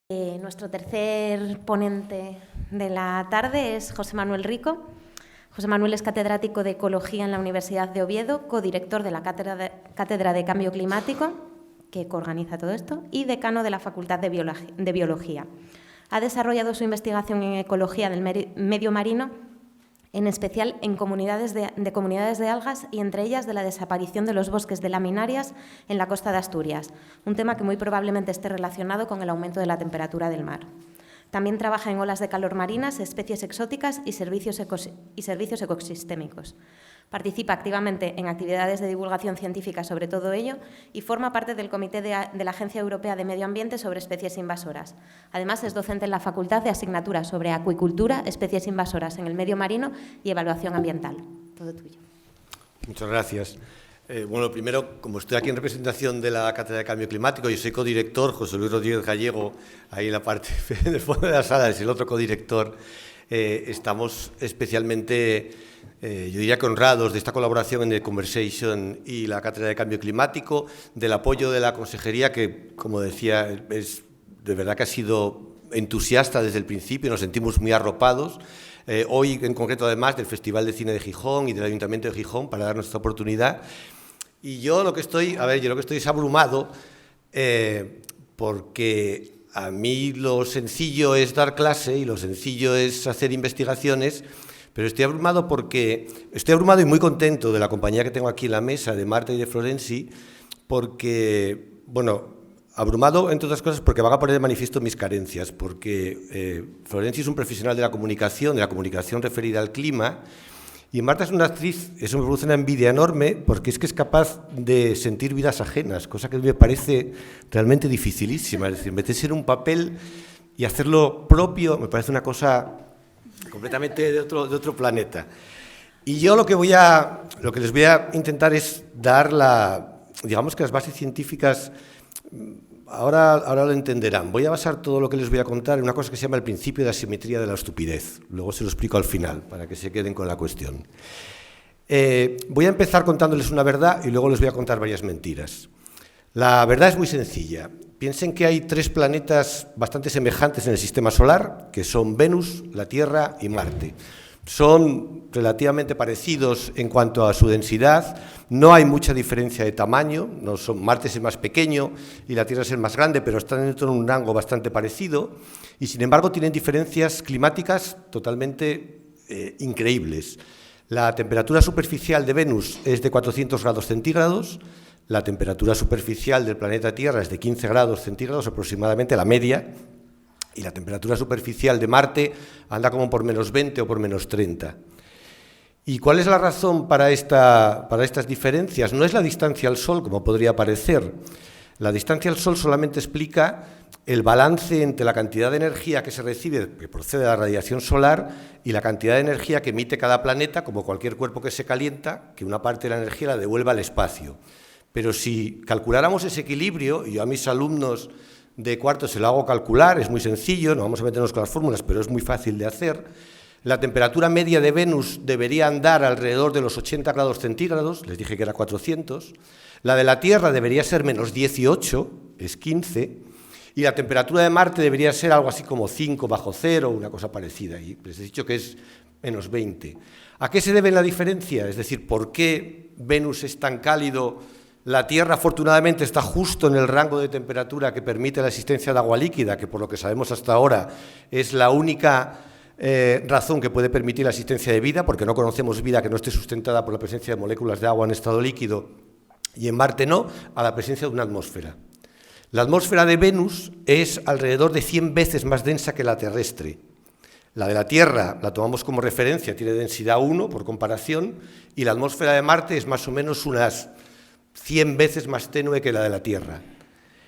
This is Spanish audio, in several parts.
Nuestro tercer ponente de la tarde es José Manuel Rico. José Manuel es catedrático de Ecología en la Universidad de Oviedo, codirector de la Cátedra de Cambio Climático, que coorganiza todo esto, y decano de la Facultad de Biología. Ha desarrollado su investigación en ecología del medio marino, en especial en comunidades de algas y entre ellas de la desaparición de los bosques de laminarias en la costa de Asturias, un tema que muy probablemente esté relacionado con el aumento de la temperatura del mar. También trabaja en olas de calor marinas, especies exóticas y servicios ecosistémicos. Participa activamente en actividades de divulgación científica sobre todo ello y forma parte del Comité de la Agencia Europea de Medio Ambiente sobre especies invasoras. Además, es docente en la Facultad de Asignaturas sobre Acuicultura, especies invasoras en el medio marino y evaluación ambiental. Todo tuyo. Muchas gracias. Bueno, primero, como estoy aquí en representación de la Cátedra de Cambio Climático, yo soy codirector, José Luis Rodríguez Gallego, ahí en la parte del fondo de la sala, es el otro codirector. Estamos especialmente, yo diría que honrados de esta colaboración en The Conversation y la Cátedra de Cambio Climático, del apoyo de la Consejería, que, como decía, es de verdad que ha sido entusiasta desde el principio, nos sentimos muy arropados. Hoy, en concreto, además, del Festival de Cine de Gijón y del Ayuntamiento de Gijón, para darnos esta oportunidad. Y yo lo que estoy es abrumado, porque a mí lo sencillo es dar clase y lo sencillo es hacer investigaciones, pero estoy abrumado y muy contento de la compañía que tengo aquí en la mesa, de Marta y de Florenci, porque, bueno, abrumado, entre otras cosas, porque van a poner de manifiesto mis carencias, porque Florenci es un profesional de la comunicación referida al clima, y Marta es una actriz, eso me produce una envidia enorme, porque es que es capaz de sentir vidas ajenas, cosa que me parece realmente dificilísima. Es decir, meterse en un papel y hacerlo propio me parece una cosa completamente de otro planeta. Y yo lo que les voy a intentar es dar digamos que las bases científicas. Ahora lo entenderán. Voy a basar todo lo que les voy a contar en una cosa que se llama el principio de asimetría de la estupidez. Luego se lo explico al final, para que se queden con la cuestión. Voy a empezar contándoles una verdad y luego les voy a contar varias mentiras. La verdad es muy sencilla. Piensen que hay 3 planetas bastante semejantes en el sistema solar, que son Venus, la Tierra y Marte. Son relativamente parecidos en cuanto a su densidad, no hay mucha diferencia de tamaño, Marte es el más pequeño y la Tierra es el más grande, pero están dentro de un rango bastante parecido y, sin embargo, tienen diferencias climáticas totalmente increíbles. La temperatura superficial de Venus es de 400 grados centígrados, la temperatura superficial del planeta Tierra es de 15 grados centígrados, aproximadamente la media, y la temperatura superficial de Marte anda como por menos 20 o por menos 30. ¿Y cuál es la razón para estas diferencias? No es la distancia al Sol, como podría parecer. La distancia al Sol solamente explica el balance entre la cantidad de energía que se recibe, que procede de la radiación solar, y la cantidad de energía que emite cada planeta, como cualquier cuerpo que se calienta, que una parte de la energía la devuelve al espacio. Pero si calculáramos ese equilibrio, y yo a mis alumnos de cuarto se lo hago calcular, es muy sencillo, no vamos a meternos con las fórmulas, pero es muy fácil de hacer. La temperatura media de Venus debería andar alrededor de los 80 grados centígrados, les dije que era 400. La de la Tierra debería ser menos 18, es 15. Y la temperatura de Marte debería ser algo así como 5 bajo cero, una cosa parecida. Y les he dicho que es menos 20. ¿A qué se debe la diferencia? Es decir, ¿por qué Venus es tan cálido? La Tierra, afortunadamente, está justo en el rango de temperatura que permite la existencia de agua líquida, que por lo que sabemos hasta ahora es la única razón que puede permitir la existencia de vida, porque no conocemos vida que no esté sustentada por la presencia de moléculas de agua en estado líquido, y en Marte no, a la presencia de una atmósfera. La atmósfera de Venus es alrededor de 100 veces más densa que la terrestre. La de la Tierra la tomamos como referencia, tiene densidad 1 por comparación, y la atmósfera de Marte es más o menos unas 100 veces más tenue que la de la Tierra.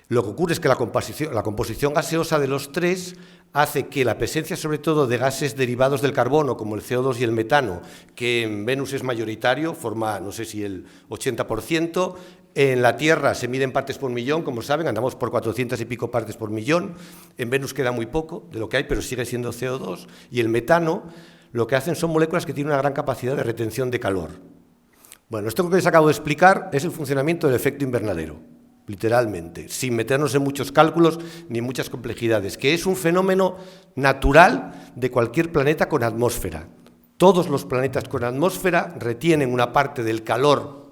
Lo que ocurre es que la composición gaseosa de los 3 hace que la presencia, sobre todo, de gases derivados del carbono, como el CO2 y el metano, que en Venus es mayoritario, forma, no sé si el 80%, en la Tierra se mide en partes por millón, como saben, andamos por 400 y pico partes por millón, en Venus queda muy poco de lo que hay, pero sigue siendo CO2, y el metano lo que hacen son moléculas que tienen una gran capacidad de retención de calor. Bueno, esto que les acabo de explicar es el funcionamiento del efecto invernadero. literalmente, sin meternos en muchos cálculos ni muchas complejidades, que es un fenómeno natural de cualquier planeta con atmósfera. Todos los planetas con atmósfera retienen una parte del calor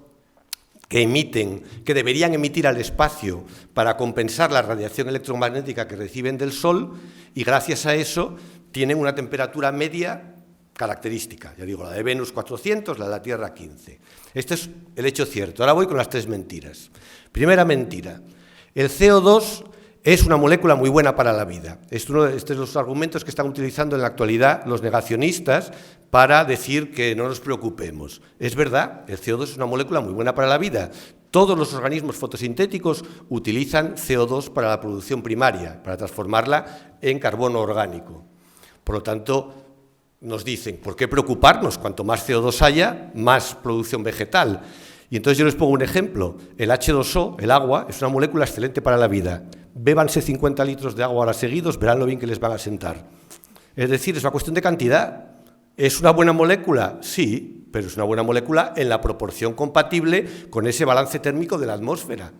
que emiten, que deberían emitir al espacio para compensar la radiación electromagnética que reciben del Sol, y gracias a eso tienen una temperatura media característica. Ya digo, la de Venus 400, la de la Tierra 15. Este es el hecho cierto. Ahora voy con las 3 mentiras. Primera mentira. El CO2 es una molécula muy buena para la vida. Este es de los argumentos que están utilizando en la actualidad los negacionistas para decir que no nos preocupemos. Es verdad, el CO2 es una molécula muy buena para la vida. Todos los organismos fotosintéticos utilizan CO2 para la producción primaria, para transformarla en carbono orgánico. Por lo tanto, nos dicen, ¿por qué preocuparnos? Cuanto más CO2 haya, más producción vegetal. Y entonces yo les pongo un ejemplo. El H2O, el agua, es una molécula excelente para la vida. Bébanse 50 litros de agua ahora seguidos, verán lo bien que les van a sentar. Es decir, es una cuestión de cantidad. ¿Es una buena molécula? Sí, pero es una buena molécula en la proporción compatible con ese balance térmico de la atmósfera.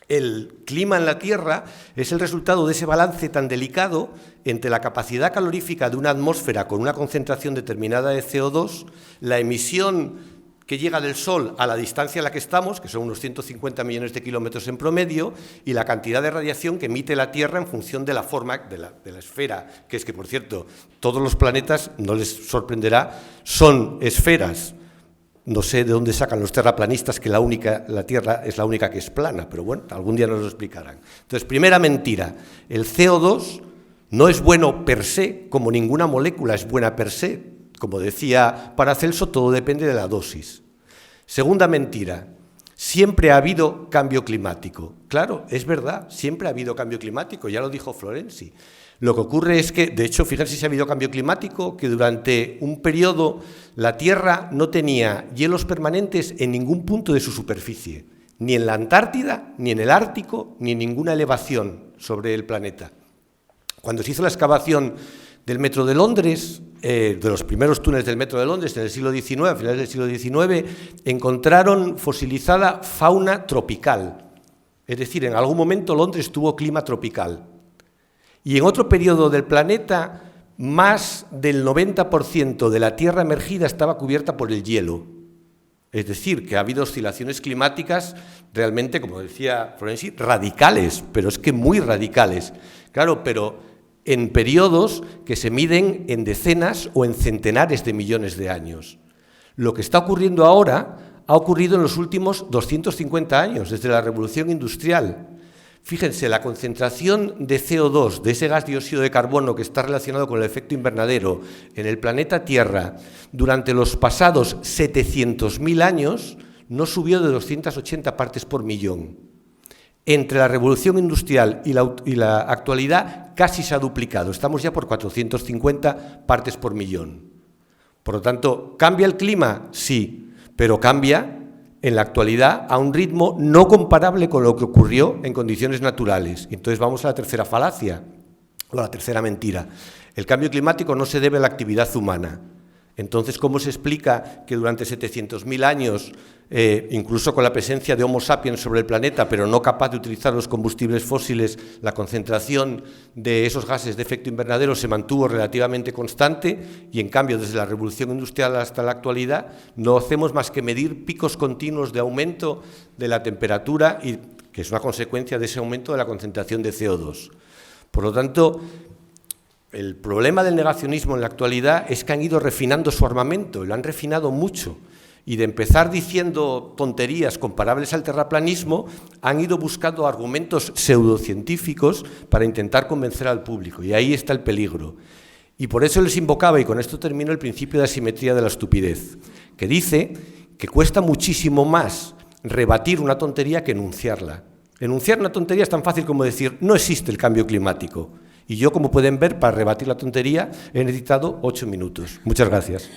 El clima en la Tierra es el resultado de ese balance tan delicado entre la capacidad calorífica de una atmósfera con una concentración determinada de CO2, la emisión que llega del Sol a la distancia a la que estamos, que son unos 150 millones de kilómetros en promedio, y la cantidad de radiación que emite la Tierra en función de la forma de la esfera, que es que, por cierto, todos los planetas, no les sorprenderá, son esferas. No sé de dónde sacan los terraplanistas que la Tierra es la única que es plana, pero bueno, algún día nos lo explicarán. Entonces, primera mentira, el CO2 no es bueno per se, como ninguna molécula es buena per se. Como decía Paracelso, todo depende de la dosis. Segunda mentira, siempre ha habido cambio climático. Claro, es verdad, siempre ha habido cambio climático, ya lo dijo Florenzi. Lo que ocurre es que, de hecho, fíjense si ha habido cambio climático, que durante un periodo la Tierra no tenía hielos permanentes en ningún punto de su superficie, ni en la Antártida, ni en el Ártico, ni en ninguna elevación sobre el planeta. Cuando se hizo la excavación del Metro de Londres, de los primeros túneles del Metro de Londres en el siglo XIX, a finales del siglo XIX, encontraron fosilizada fauna tropical. Es decir, en algún momento Londres tuvo clima tropical. Y en otro periodo del planeta, más del 90% de la Tierra emergida estaba cubierta por el hielo. Es decir, que ha habido oscilaciones climáticas realmente, como decía Florenzi, radicales, pero es que muy radicales. Claro, pero en periodos que se miden en decenas o en centenares de millones de años. Lo que está ocurriendo ahora ha ocurrido en los últimos 250 años, desde la Revolución Industrial. Fíjense, la concentración de CO2, de ese gas dióxido de carbono que está relacionado con el efecto invernadero en el planeta Tierra, durante los pasados 700.000 años, no subió de 280 partes por millón. Entre la Revolución Industrial y la actualidad casi se ha duplicado. Estamos ya por 450 partes por millón. Por lo tanto, ¿cambia el clima? Sí, pero cambia en la actualidad a un ritmo no comparable con lo que ocurrió en condiciones naturales. Entonces vamos a la tercera falacia, o a la tercera mentira. El cambio climático no se debe a la actividad humana. Entonces, ¿cómo se explica que durante 700.000 años, incluso con la presencia de Homo sapiens sobre el planeta, pero no capaz de utilizar los combustibles fósiles, la concentración de esos gases de efecto invernadero se mantuvo relativamente constante y, en cambio, desde la Revolución Industrial hasta la actualidad, no hacemos más que medir picos continuos de aumento de la temperatura, y que es una consecuencia de ese aumento de la concentración de CO2. Por lo tanto, el problema del negacionismo en la actualidad es que han ido refinando su armamento, y lo han refinado mucho. Y de empezar diciendo tonterías comparables al terraplanismo, han ido buscando argumentos pseudocientíficos para intentar convencer al público. Y ahí está el peligro. Y por eso les invocaba, y con esto termino, el principio de asimetría de la estupidez, que dice que cuesta muchísimo más rebatir una tontería que enunciarla. Enunciar una tontería es tan fácil como decir, no existe el cambio climático. Y yo, como pueden ver, para rebatir la tontería he necesitado 8 minutos. Muchas gracias.